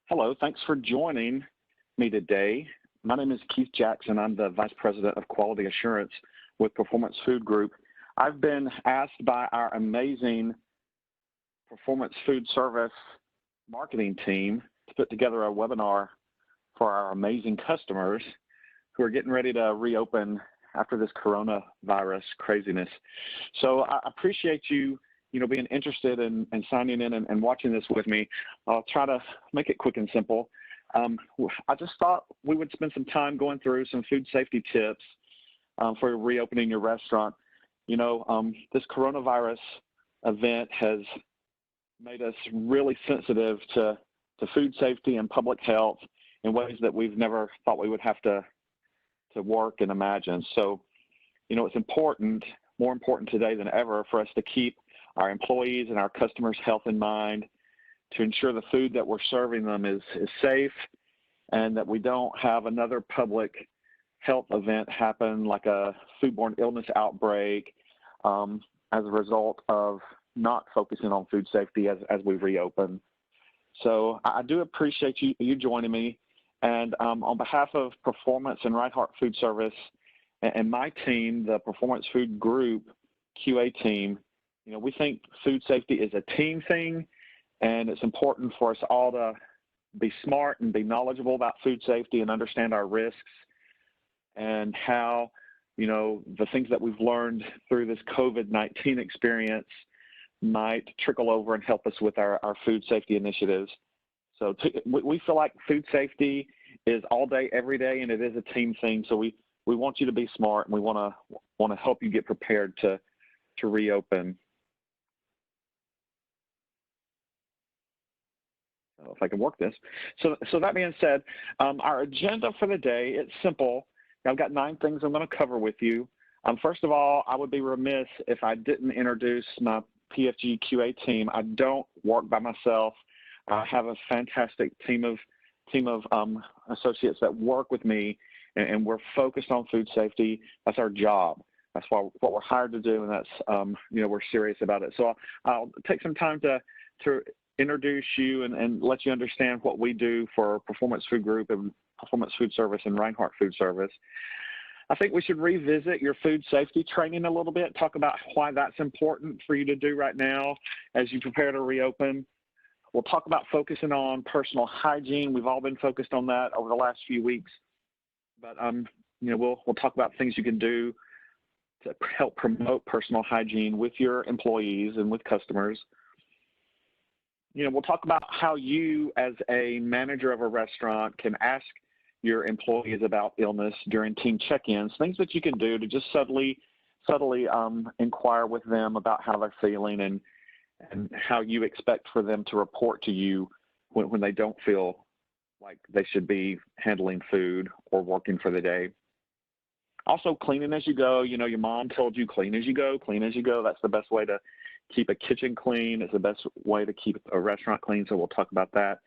Hello, thanks for joining me today. My name is Keith Jackson. I'm the Vice President of Quality Assurance with Performance Food Group. I've been asked by our amazing Performance Food Service marketing team to put together a webinar for our amazing customers who are getting ready to reopen after this coronavirus craziness. So I appreciate you being interested in signing in and watching this with me. I'll try to make it quick and simple. I just thought we would spend some time going through some food safety tips for reopening your restaurant. This coronavirus event has made us really sensitive to food safety and public health in ways that we've never thought we would have to work and imagine. So, it's important, more important today than ever, for us to keep our employees and our customers' health in mind, to ensure the food that we're serving them is safe, and that we don't have another public health event happen like a foodborne illness outbreak as a result of not focusing on food safety as we reopen. So I do appreciate you joining me. And on behalf of Performance and Reinhart Food Service and my team, the Performance Food Group QA team, we think food safety is a team thing, and it's important for us all to be smart and be knowledgeable about food safety and understand our risks and how, the things that we've learned through this COVID-19 experience might trickle over and help us with our food safety initiatives. So we feel like food safety is all day, every day, and it is a team thing. So we want you to be smart, and we want to help you get prepared to reopen. So if I can work this. So that being said, our agenda for the day, it's simple. I've got 9 things I'm going to cover with you. First of all, I would be remiss if I didn't introduce my PFG QA team. I don't work by myself. I have a fantastic team of associates that work with me, and we're focused on food safety. That's our job. That's what we're hired to do, and that's we're serious about it. So I'll take some time to introduce you and let you understand what we do for Performance Food Group and Performance Food Service and Reinhart Food Service. I think we should revisit your food safety training a little bit, talk about why that's important for you to do right now as you prepare to reopen. We'll talk about focusing on personal hygiene. We've all been focused on that over the last few weeks, but we'll talk about things you can do to help promote personal hygiene with your employees and with customers. We'll talk about how you, as a manager of a restaurant, can ask your employees about illness during team check-ins, things that you can do to just subtly inquire with them about how they're feeling and how you expect for them to report to you when they don't feel like they should be handling food or working for the day. Also, cleaning as you go. Your mom told you clean as you go, clean as you go. That's the best way to keep a kitchen clean. It's the best way to keep a restaurant clean, so we'll talk about that.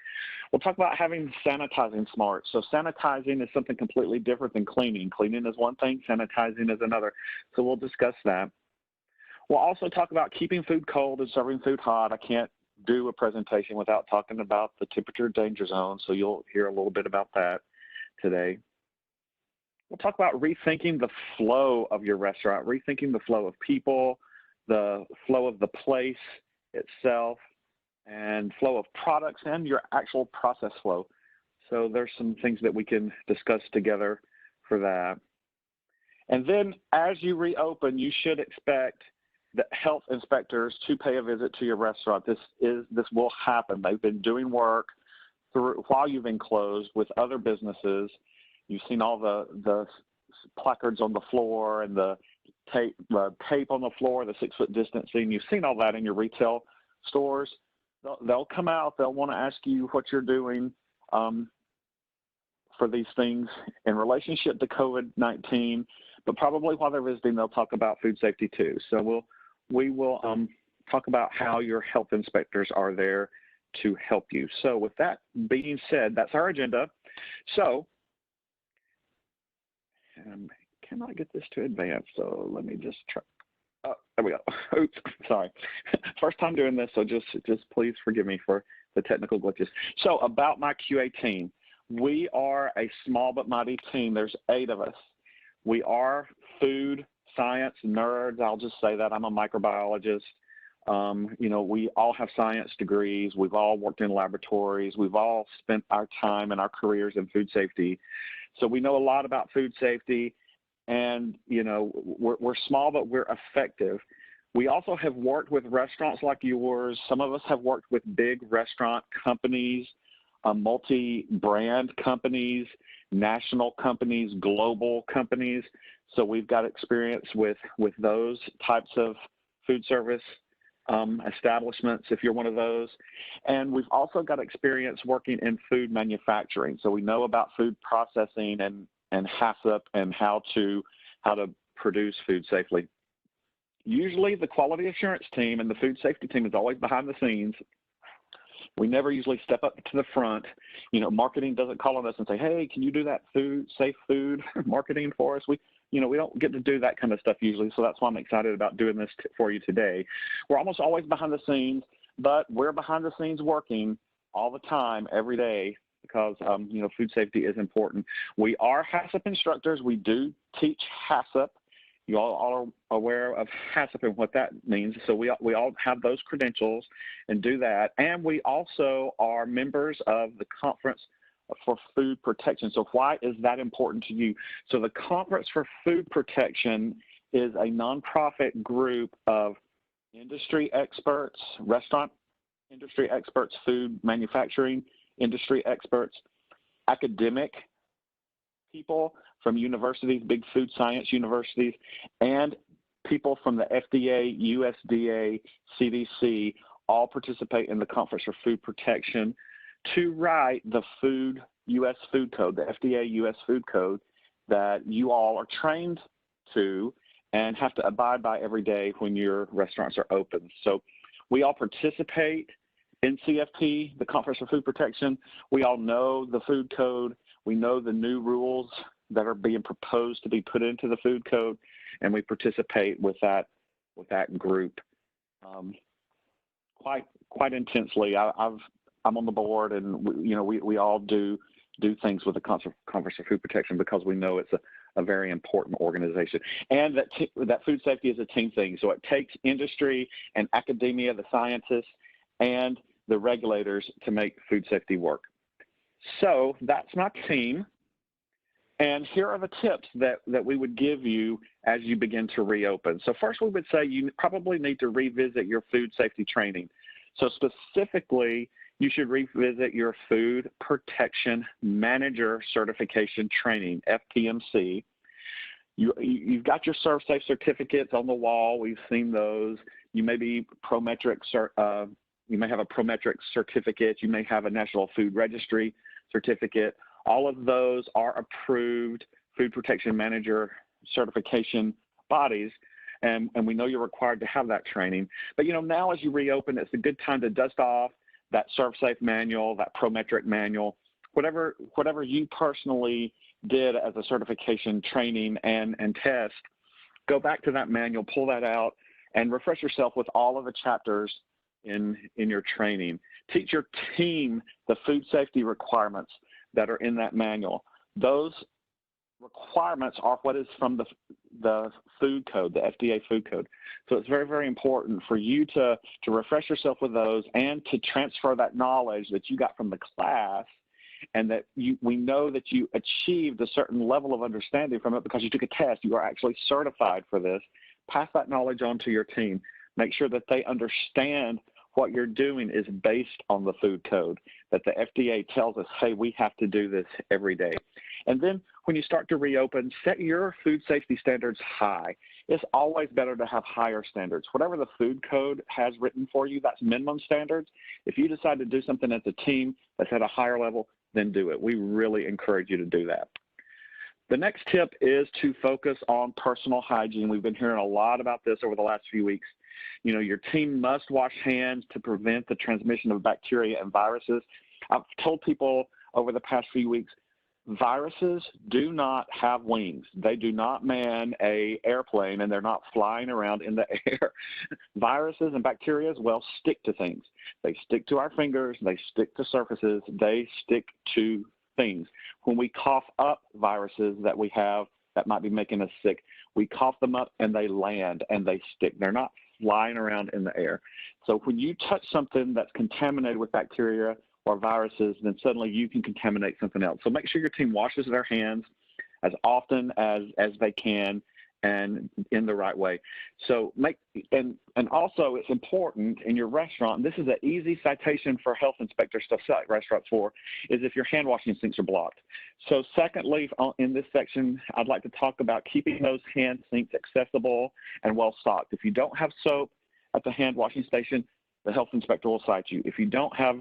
We'll talk about having sanitizing smart. So sanitizing is something completely different than cleaning. Cleaning is one thing, sanitizing is another. So we'll discuss that. We'll also talk about keeping food cold and serving food hot. I can't do a presentation without talking about the temperature danger zone, so you'll hear a little bit about that today. We'll talk about rethinking the flow of your restaurant, rethinking the flow of people, the flow of the place itself, and flow of products and your actual process flow. So there's some things that we can discuss together for that. And then as you reopen, you should expect the health inspectors to pay a visit to your restaurant. This will happen. They've been doing work while you've been closed with other businesses. You've seen all the placards on the floor and the tape on the floor, the 6-foot distancing. You've seen all that in your retail stores. They'll come out. They'll want to ask you what you're doing for these things in relationship to COVID-19, but probably while they're visiting, they'll talk about food safety too. So we will talk about how your health inspectors are there to help you. So with that being said, that's our agenda. So cannot get this to advance, so let me just try. Oh, there we go. Oops, sorry. First time doing this, so just please forgive me for the technical glitches. So about my QA team, we are a small but mighty team. There's 8 of us. We are food science nerds. I'll just say that. I'm a microbiologist. You know, we all have science degrees. We've all worked in laboratories. We've all spent our time and our careers in food safety. So we know a lot about food safety, and, you know, we're small, but we're effective. We also have worked with restaurants like yours. Some of us have worked with big restaurant companies, multi-brand companies, national companies, global companies. So we've got experience with those types of food service establishments, if you're one of those. And we've also got experience working in food manufacturing. So we know about food processing and HACCP and how to produce food safely. Usually the quality assurance team and the food safety team is always behind the scenes. We never usually step up to the front. You know, marketing doesn't call on us and say, hey, can you do that safe food marketing for us? We don't get to do that kind of stuff usually, so that's why I'm excited about doing this for you today. We're almost always behind the scenes, but we're behind the scenes working all the time, every day, because, you know, food safety is important. We are HACCP instructors. We do teach HACCP. You all are aware of HACCP and what that means. So we all have those credentials and do that. And we also are members of the Conference for Food Protection. So why is that important to you? So the Conference for Food Protection is a nonprofit group of industry experts, restaurant industry experts, food manufacturing industry experts, academic people from universities, big food science universities, and people from the FDA, USDA, CDC, all participate in the Conference for Food Protection to write the U.S. food code, the FDA U.S. food code that you all are trained to and have to abide by every day when your restaurants are open. So we all participate in CFP, the Conference for Food Protection. We all know the food code. We know the new rules that are being proposed to be put into the food code, and we participate with that group quite intensely. I'm on the board, and we all do things with the Conference for Food Protection because we know it's a very important organization, and that food safety is a team thing. So it takes industry and academia, the scientists, and the regulators to make food safety work. So that's my team. And here are the tips that we would give you as you begin to reopen. So first, we would say you probably need to revisit your food safety training. So specifically, you should revisit your Food Protection Manager Certification Training, FPMC. You've got your ServSafe certificates on the wall. We've seen those. You may be you may have a Prometric certificate. You may have a National Food Registry certificate. All of those are approved Food Protection Manager certification bodies, and we know you're required to have that training. But now as you reopen, it's a good time to dust off that ServSafe manual, that Prometric manual, whatever you personally did as a certification training and test. Go back to that manual, pull that out, and refresh yourself with all of the chapters in your training. Teach your team the food safety requirements that are in that manual. Those requirements are what is from the food code, the FDA food code. So it's very, very important for you to refresh yourself with those and to transfer that knowledge that you got from the class, and that we know that you achieved a certain level of understanding from it because you took a test. You are actually certified for this. Pass that knowledge on to your team. Make sure that they understand what you're doing is based on the food code, that the FDA tells us, hey, we have to do this every day. And then when you start to reopen, set your food safety standards high. It's always better to have higher standards. Whatever the food code has written for you, that's minimum standards. If you decide to do something as a team that's at a higher level, then do it. We really encourage you to do that. The next tip is to focus on personal hygiene. We've been hearing a lot about this over the last few weeks. Your team must wash hands to prevent the transmission of bacteria and viruses. I've told people over the past few weeks, Viruses do not have wings. They do not man an airplane, and they're not flying around in the air. Viruses and bacteria, well, stick to things. They stick to our fingers. They stick to surfaces. They stick to things. When we cough up viruses that we have that might be making us sick, we cough them up and they land and they stick. They're not flying around in the air. So when you touch something that's contaminated with bacteria or viruses, then suddenly you can contaminate something else. So make sure your team washes their hands as often as they can and in the right way. So and also it's important in your restaurant, this is an easy citation for health inspectors to cite restaurants for, is if your hand washing sinks are blocked. So secondly, in this section, I'd like to talk about keeping those hand sinks accessible and well stocked. If you don't have soap at the hand washing station, the health inspector will cite you. If you don't have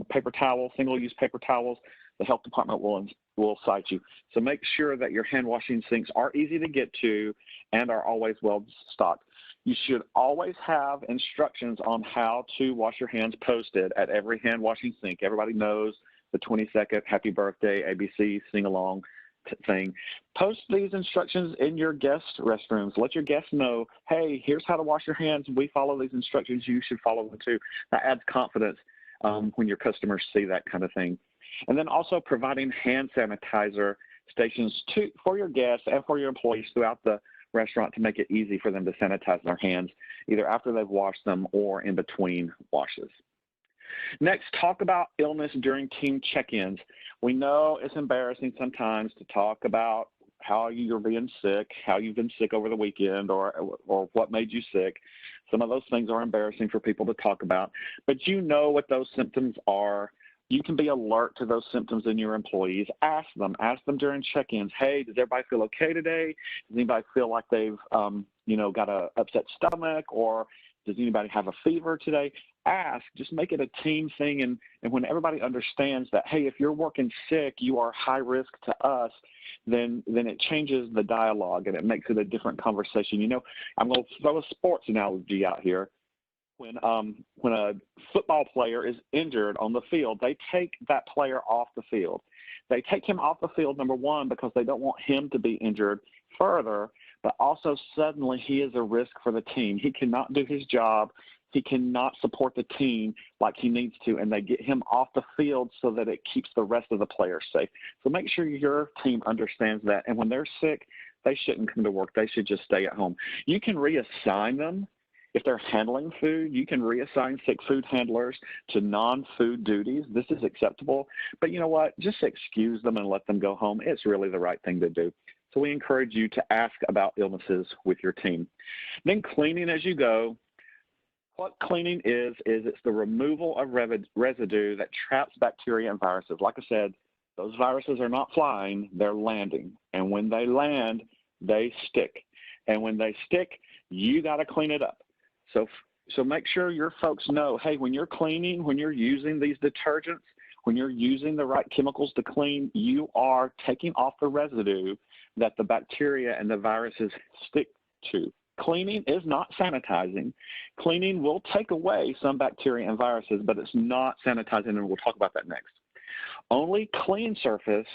paper towels, single-use paper towels, the health department will cite you. So make sure that your hand washing sinks are easy to get to and are always well stocked. You should always have instructions on how to wash your hands posted at every hand washing sink. Everybody knows the 20-second happy birthday ABC sing-along thing. Post these instructions in your guest restrooms. Let your guests know, hey, here's how to wash your hands. We follow these instructions. You should follow them too. That adds confidence when your customers see that kind of thing. And then also providing hand sanitizer stations for your guests and for your employees throughout the restaurant to make it easy for them to sanitize their hands, either after they've washed them or in between washes. Next, talk about illness during team check-ins. We know it's embarrassing sometimes to talk about how you're being sick, how you've been sick over the weekend, or what made you sick. Some of those things are embarrassing for people to talk about, but you know what those symptoms are. You can be alert to those symptoms in your employees. Ask them during check-ins, hey, does everybody feel okay today? Does anybody feel like they've, got an upset stomach, or does anybody have a fever today? Ask, just make it a team thing. And when everybody understands that, hey, if you're working sick, you are high risk to us, then it changes the dialogue and it makes it a different conversation. I'm going to throw a sports analogy out here. When a football player is injured on the field, they take that player off the field. They take him off the field, number one, because they don't want him to be injured further, but also suddenly he is a risk for the team. He cannot do his job. He cannot support the team like he needs to, and they get him off the field so that it keeps the rest of the players safe. So make sure your team understands that, and when they're sick, they shouldn't come to work. They should just stay at home. You can reassign them. If they're handling food, you can reassign sick food handlers to non-food duties. This is acceptable. But you know what? Just excuse them and let them go home. It's really the right thing to do. So we encourage you to ask about illnesses with your team. Then cleaning as you go. What cleaning is it's the removal of residue that traps bacteria and viruses. Like I said, those viruses are not flying, they're landing. And when they land, they stick. And when they stick, you got to clean it up. So make sure your folks know, hey, when you're cleaning, when you're using these detergents, when you're using the right chemicals to clean, you are taking off the residue that the bacteria and the viruses stick to. Cleaning is not sanitizing. Cleaning will take away some bacteria and viruses, but it's not sanitizing, and we'll talk about that next. Only clean surfaces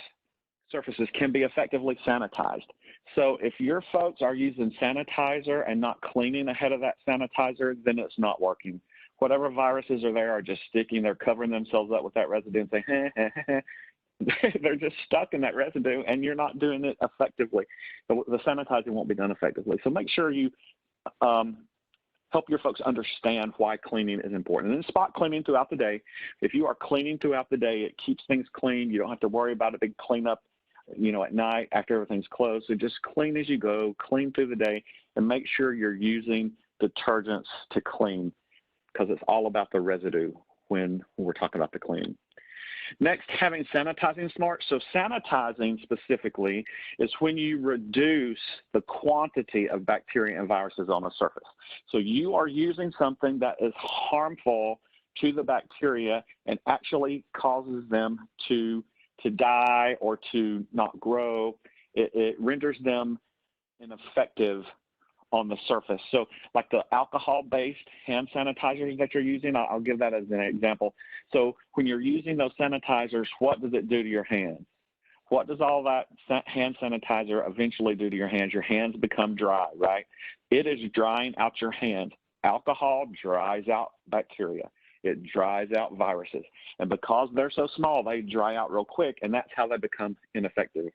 can be effectively sanitized. So if your folks are using sanitizer and not cleaning ahead of that sanitizer, then it's not working. Whatever viruses are there are just sticking. They're covering themselves up with that residue and saying, they're just stuck in that residue, and you're not doing it effectively. The sanitizing won't be done effectively. So make sure you help your folks understand why cleaning is important. And then spot cleaning throughout the day. If you are cleaning throughout the day, it keeps things clean. You don't have to worry about a big cleanup, at night after everything's closed. So just clean as you go, clean through the day, and make sure you're using detergents to clean, because it's all about the residue when we're talking about the cleaning. Next, having sanitizing smart. So sanitizing specifically is when you reduce the quantity of bacteria and viruses on a surface. So you are using something that is harmful to the bacteria and actually causes them to die or to not grow. It renders them ineffective on the surface. So like the alcohol-based hand sanitizers that you're using, I'll give that as an example. So when you're using those sanitizers, what does it do to your hands? what does all that hand sanitizer eventually do to your hands? Your hands become dry, right? It is drying out your hands. Alcohol dries out bacteria. It dries out viruses. And because they're so small, they dry out real quick, and that's how they become ineffective.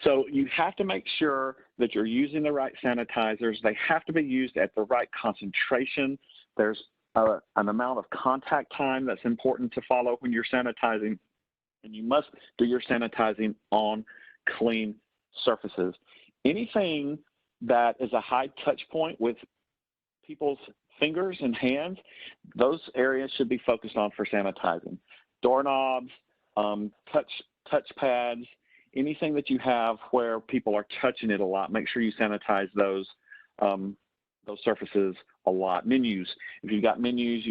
So you have to make sure that you're using the right sanitizers. They have to be used at the right concentration. There's an amount of contact time that's important to follow when you're sanitizing, and you must do your sanitizing on clean surfaces. Anything that is a high touch point with people's fingers and hands, those areas should be focused on for sanitizing. Doorknobs, touch pads, anything that you have where people are touching it a lot, make sure you sanitize those surfaces a lot. Menus, if you've got menus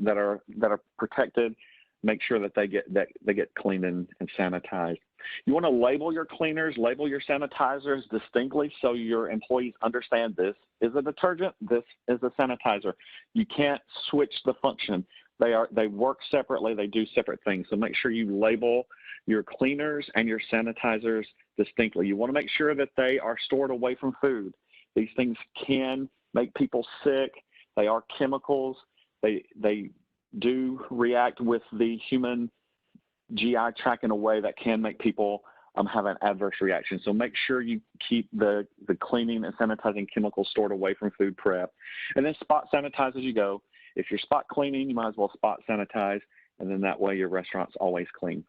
that are protected, make sure that they get cleaned and sanitized. You want to label your cleaners, label your sanitizers distinctly so your employees understand this is a detergent, this is a sanitizer. You can't switch the function. They work separately, they do separate things. So make sure you label your cleaners and your sanitizers distinctly. You want to make sure that they are stored away from food. These things can make people sick. They are chemicals. They do react with the human GI tract in a way that can make people have an adverse reaction. So make sure you keep the cleaning and sanitizing chemicals stored away from food prep. And then spot sanitize as you go. If you're spot cleaning, you might as well spot sanitize, and then that way your restaurant's always clean.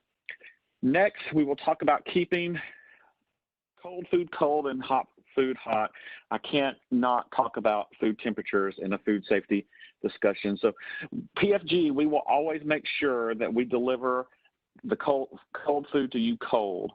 Next, we will talk about keeping cold food cold and hot food hot. I can't not talk about food temperatures in a food safety discussion. So PFG, we will always make sure that we deliver the cold food to you cold.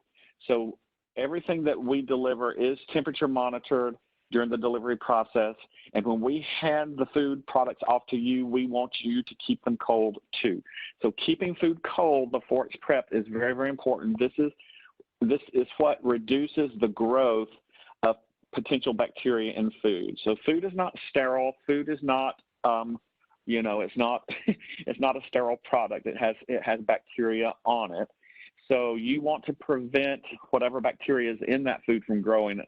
So everything that we deliver is temperature monitored during the delivery process. And when we hand the food products off to you, we want you to keep them cold too. So keeping food cold before it's prepped is very, very important. This is what reduces the growth of potential bacteria in food. So food is not sterile. Food is not, it's not it's not a sterile product. It has bacteria on it. So you want to prevent whatever bacteria is in that food from growing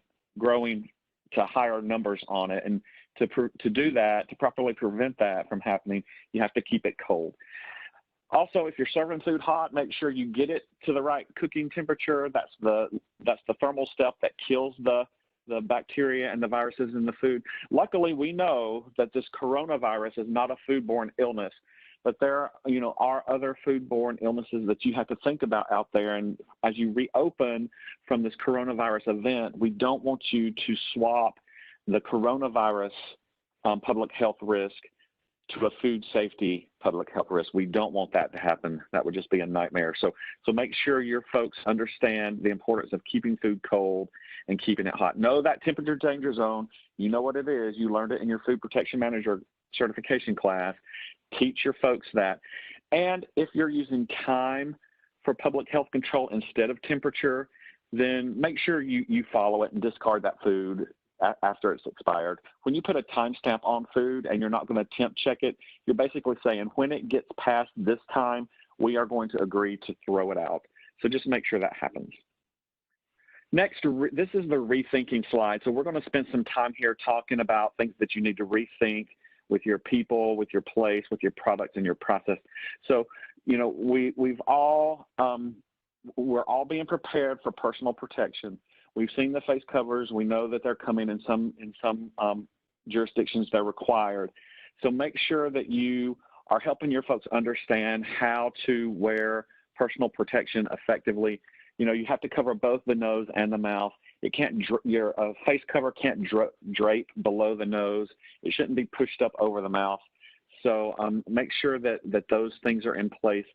to higher numbers on it. And to do that, to properly prevent that from happening, you have to keep it cold. Also, if you're serving food hot, make sure you get it to the right cooking temperature. That's the thermal step that kills the bacteria and the viruses in the food. Luckily, we know that this coronavirus is not a foodborne illness, but there are other foodborne illnesses that you have to think about out there. And as you reopen from this coronavirus event, we don't want you to swap the coronavirus public health risk to a food safety public health risk. We don't want that to happen. That would just be a nightmare. So make sure your folks understand the importance of keeping food cold and keeping it hot. Know that temperature danger zone. You know what it is. You learned it in your food protection manager certification class. Teach your folks that. And if you're using time for public health control instead of temperature, then make sure you follow it and discard that food after it's expired. When you put a timestamp on food and you're not going to temp check it, you're basically saying when it gets past this time, we are going to agree to throw it out. So just make sure that happens. Next, this is the rethinking slide. So we're going to spend some time here talking about things that you need to rethink with your people, with your place, with your product and your process. So, we're all being prepared for personal protection. We've seen the face covers. We know that they're coming in some jurisdictions they're required. So make sure that you are helping your folks understand how to wear personal protection effectively. You have to cover both the nose and the mouth. It can't, your face cover can't drape below the nose. It shouldn't be pushed up over the mouth. So make sure that those things are in place.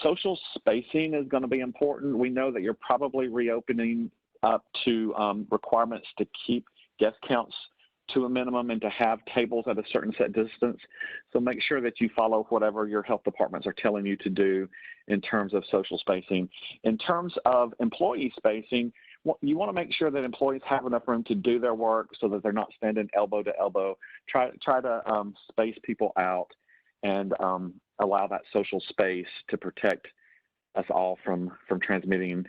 Social spacing is going to be important. We know that you're probably reopening up to requirements to keep guest counts to a minimum and to have tables at a certain set distance. So make sure that you follow whatever your health departments are telling you to do in terms of social spacing. In terms of employee spacing, you want to make sure that employees have enough room to do their work so that they're not standing elbow to elbow. Try to space people out and allow that social space to protect us all from transmitting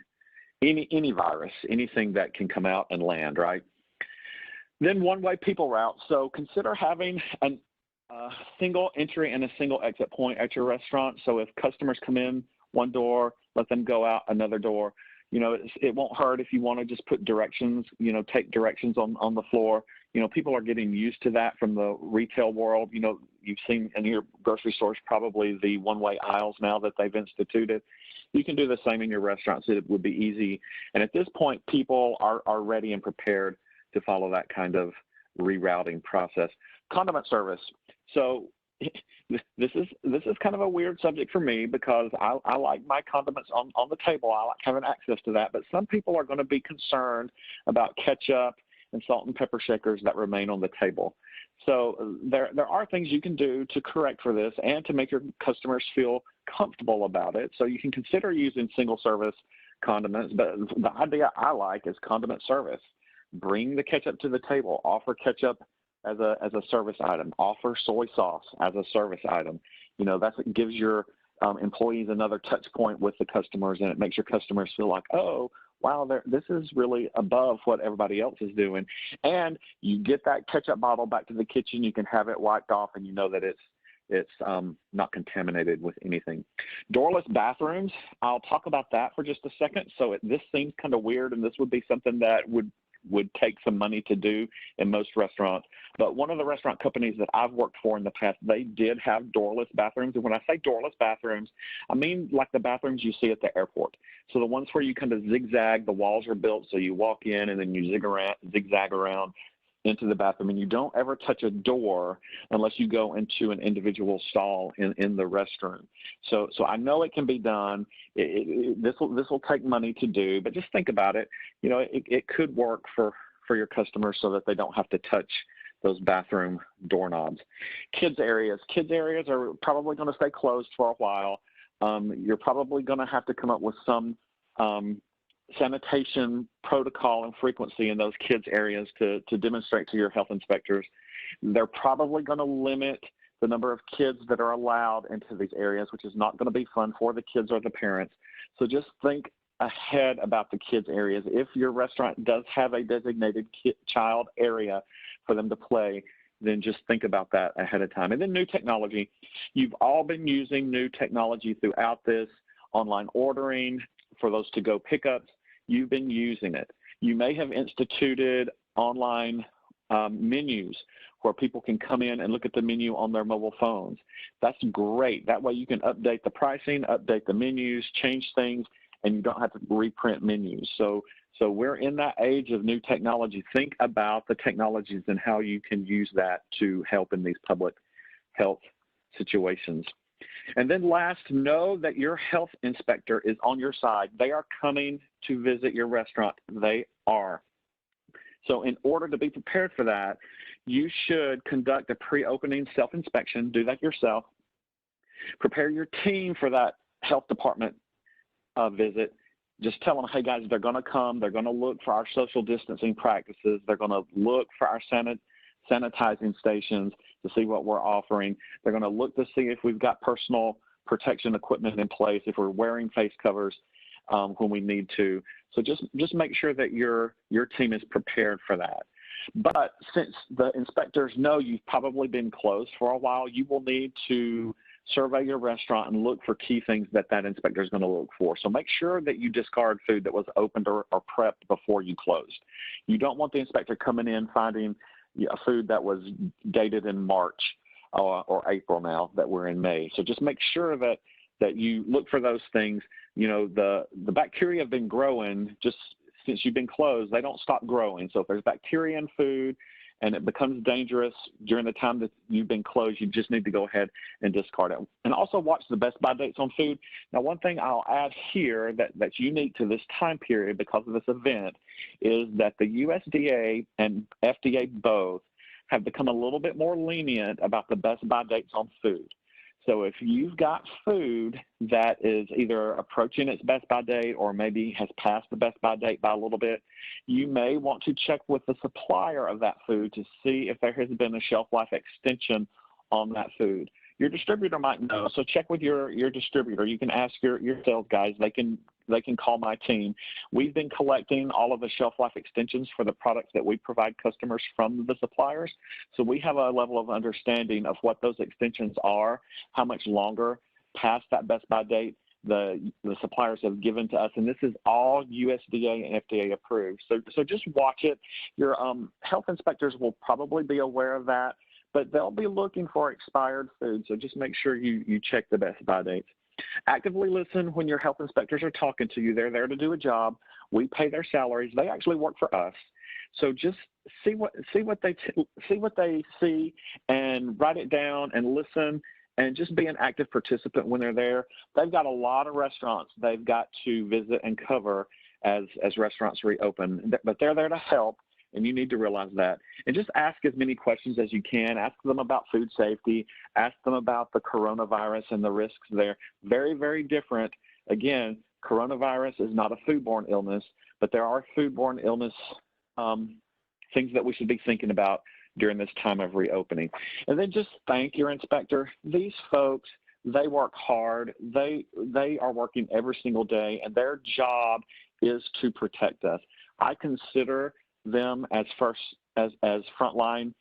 any virus, anything that can come out and land, right? Then one-way people routes. So consider having a single entry and a single exit point at your restaurant. So if customers come in one door, let them go out another door. It won't hurt if you want to just put directions, take directions on the floor. People are getting used to that from the retail world. You've seen in your grocery stores probably the one-way aisles now that they've instituted. You can do the same in your restaurants. It would be easy. And at this point, people are ready and prepared to follow that kind of rerouting process. Condiment service. So this is kind of a weird subject for me because I like my condiments on the table. I like having access to that. But some people are going to be concerned about ketchup and salt and pepper shakers that remain on the table. So there are things you can do to correct for this and to make your customers feel comfortable about it. So you can consider using single service condiments, but the idea I like is condiment service. Bring the ketchup to the table, offer ketchup as a service item, offer soy sauce as a service item. That gives your employees another touch point with the customers, and it makes your customers feel like, oh, wow, this is really above what everybody else is doing. And you get that ketchup bottle back to the kitchen, you can have it wiped off, and you know that it's not contaminated with anything. Doorless bathrooms, I'll talk about that for just a second. So this seems kind of weird, and this would be something that would take some money to do in most restaurants. But one of the restaurant companies that I've worked for in the past, they did have doorless bathrooms. And when I say doorless bathrooms, I mean like the bathrooms you see at the airport. So the ones where you kind of zigzag, the walls are built so you walk in and then you zigzag around into the bathroom, and you don't ever touch a door unless you go into an individual stall in the restroom. So I know it can be done. This will take money to do, but just think about it. It could work for your customers so that they don't have to touch those bathroom doorknobs. Kids areas are probably going to stay closed for a while. You're probably going to have to come up with some sanitation protocol and frequency in those kids areas to demonstrate to your health inspectors. They're probably going to limit the number of kids that are allowed into these areas, which is not going to be fun for the kids or the parents. So just think ahead about the kids areas. If your restaurant does have a designated child area for them to play, then just think about that ahead of time. And then new technology. You've all been using new technology throughout this, online ordering, for those to-go pickups. You've been using it. You may have instituted online menus where people can come in and look at the menu on their mobile phones. That's great. That way you can update the pricing, update the menus, change things, and you don't have to reprint menus. So we're in that age of new technology. Think about the technologies and how you can use that to help in these public health situations. And then last, know that your health inspector is on your side. They are coming to visit your restaurant. They are. So in order to be prepared for that, you should conduct a pre-opening self-inspection. Do that yourself. Prepare your team for that health department visit. Just tell them, hey guys, they're going to come. They're going to look for our social distancing practices. They're going to look for our sanitizing stations to see what we're offering. They're going to look to see if we've got personal protection equipment in place, if we're wearing face covers when we need to. So just make sure that your team is prepared for that. But since the inspectors know you've probably been closed for a while, you will need to survey your restaurant and look for key things that inspector is going to look for. So make sure that you discard food that was opened or prepped before you closed. You don't want the inspector coming in finding a food that was dated in March or April now that we're in May. So just make sure that you look for those things. The bacteria have been growing just since you've been closed. They don't stop growing. So if there's bacteria in food and it becomes dangerous during the time that you've been closed, you just need to go ahead and discard it. And also watch the best by dates on food. Now, one thing I'll add here that's unique to this time period because of this event is that the USDA and FDA both have become a little bit more lenient about the best by dates on food. So if you've got food that is either approaching its best by date or maybe has passed the best by date by a little bit, you may want to check with the supplier of that food to see if there has been a shelf life extension on that food. Your distributor might know, so check with your distributor. You can ask your sales guys. They can they can call my team. We've been collecting all of the shelf life extensions for the products that we provide customers from the suppliers. So we have a level of understanding of what those extensions are, how much longer past that best by date the suppliers have given to us, and this is all USDA and FDA approved. So just watch it. Your health inspectors will probably be aware of that, but they'll be looking for expired food, so just make sure you check the best by dates. Actively listen when your health inspectors are talking to you. They're there to do a job. We pay their salaries. They actually work for us. So just see what they see and write it down and listen and just be an active participant when they're there. They've got a lot of restaurants they've got to visit and cover as restaurants reopen, but they're there to help. And you need to realize that. And just ask as many questions as you can. Ask them about food safety. Ask them about the coronavirus and the risks there. Very, very different. Again, coronavirus is not a foodborne illness, but there are foodborne illness things that we should be thinking about during this time of reopening. And then just thank your inspector. These folks, they work hard. They are working every single day, and their job is to protect us. I consider them as frontline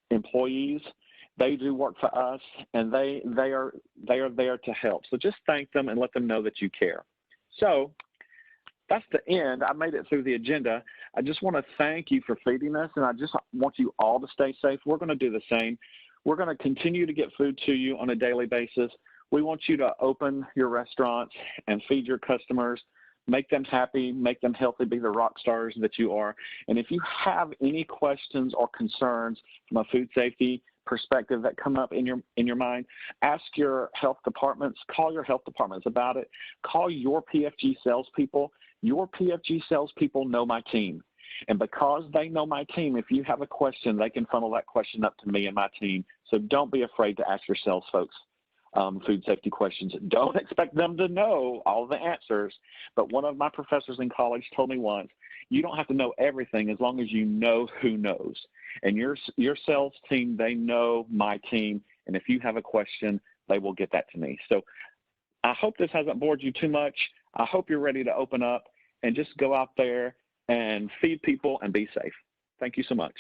employees. They do work for us, and they are there to help. So just thank them and let them know that you care. So that's the end. I made it through the agenda. I just want to thank you for feeding us, and I just want you all to stay safe. We're going to do the same. We're going to continue to get food to you on a daily basis. We want you to open your restaurants and feed your customers. Make them happy, make them healthy, be the rock stars that you are. And if you have any questions or concerns from a food safety perspective that come up in your mind, ask your health departments, call your health departments about it, call your PFG salespeople. Your PFG salespeople know my team. And because they know my team, if you have a question, they can funnel that question up to me and my team. So don't be afraid to ask your sales folks food safety questions. Don't expect them to know all the answers, but one of my professors in college told me once, you don't have to know everything as long as you know who knows. And your sales team, they know my team, and if you have a question, they will get that to me. So I hope this hasn't bored you too much. I hope you're ready to open up and just go out there and feed people and be safe. Thank you so much.